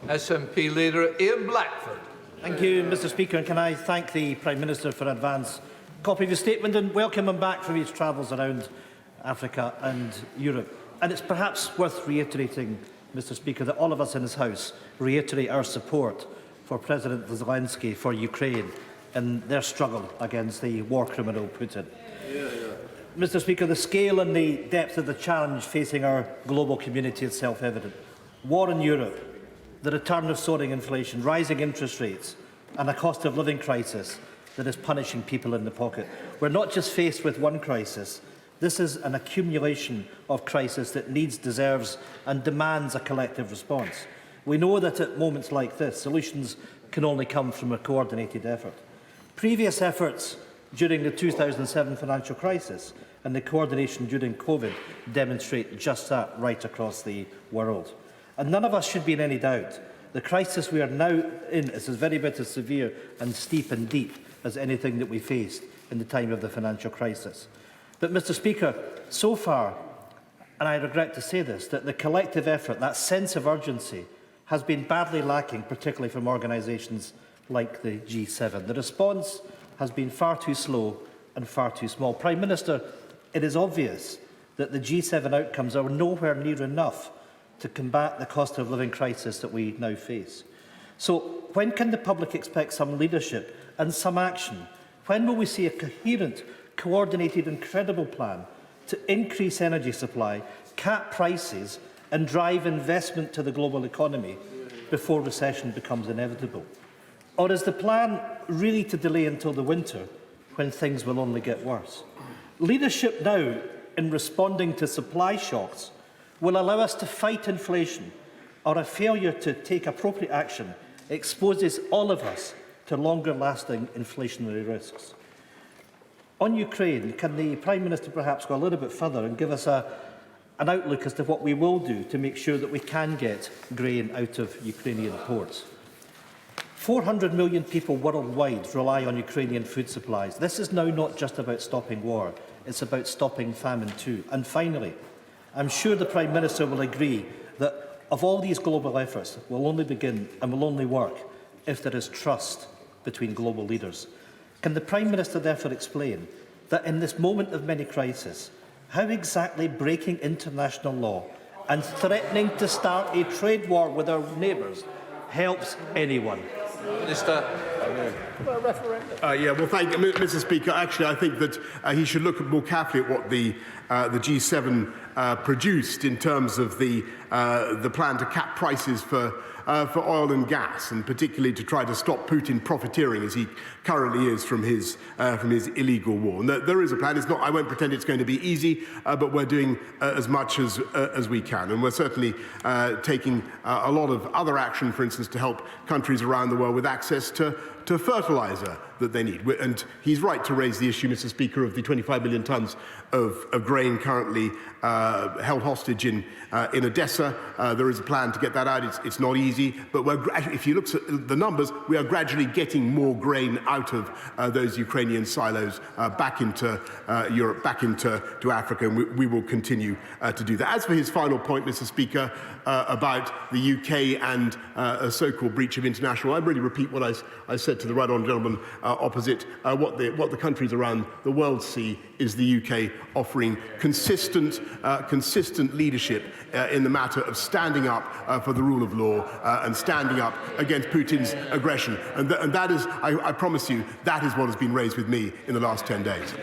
SNP leader Ian Blackford. Thank you, Mr Speaker, and can I thank the Prime Minister for an advance copy of his statement and welcome him back from his travels around Africa and Europe. And it's perhaps worth reiterating, Mr Speaker, that all of us in this House reiterate our support for President Zelensky, for Ukraine, in their struggle against the war criminal Putin. Mr Speaker, the scale and the depth of the challenge facing our global community is self-evident. War in Europe, the return of soaring inflation, rising interest rates and a cost of living crisis that is punishing people in the pocket. We're not just faced with one crisis. This is an accumulation of crises that needs, deserves and demands a collective response. We know that at moments like this, solutions can only come from a coordinated effort. Previous efforts during the 2007 financial crisis and the coordination during COVID demonstrate just that right across the world. And none of us should be in any doubt. The crisis we are now in is as very bit as severe and steep and deep as anything that we faced in the time of the financial crisis. But, Mr Speaker, so far, and I regret to say this, that the collective effort, that sense of urgency, has been badly lacking, particularly from organisations like the G7. The response has been far too slow and far too small. Prime Minister, it is obvious that the G7 outcomes are nowhere near enough to combat the cost of living crisis that we now face. So when can the public expect some leadership and some action? When will we see a coherent, coordinated and credible plan to increase energy supply, cap prices and drive investment to the global economy before recession becomes inevitable? Or is the plan really to delay until the winter, when things will only get worse? Leadership now in responding to supply shocks will allow us to fight inflation, or a failure to take appropriate action exposes all of us to longer-lasting inflationary risks. On Ukraine, can the Prime Minister perhaps go a little bit further and give us an outlook as to what we will do to make sure that we can get grain out of Ukrainian ports? 400 million people worldwide rely on Ukrainian food supplies. This is now not just about stopping war, it's about stopping famine too. And finally, I'm sure the Prime Minister will agree that of all these global efforts will only begin and will only work if there is trust between global leaders. Can the Prime Minister therefore explain that in this moment of many crises, how exactly breaking international law and threatening to start a trade war with our neighbours helps anyone? Minister. Thank you, Mr Speaker. Actually, I think that he should look more carefully at what the G7 produced in terms of the plan to cap prices for oil and gas, and particularly to try to stop Putin profiteering as he currently is from his illegal war. And there is a plan. It's not. I won't pretend it's going to be easy, but we're doing as much as we can, and we're certainly taking a lot of other action, for instance, to help countries around the world with access to fertiliser that they need. And he's right to raise the issue, Mr Speaker, of the 25 million tonnes of grain currently held hostage in Odessa. There is a plan to get that out. It's not easy, but if you look at the numbers, we are gradually getting more grain out of those Ukrainian silos back into Europe, back into Africa, and we will continue to do that. As for his final point, Mr Speaker, about the UK and a so-called breach of international law, I really repeat what I said to the right honourable gentleman opposite. What the countries around the world see is the UK offering consistent leadership in the matter of standing up for the rule of law and standing up against Putin's aggression. And that is, I promise you, that is what has been raised with me in the last 10 days.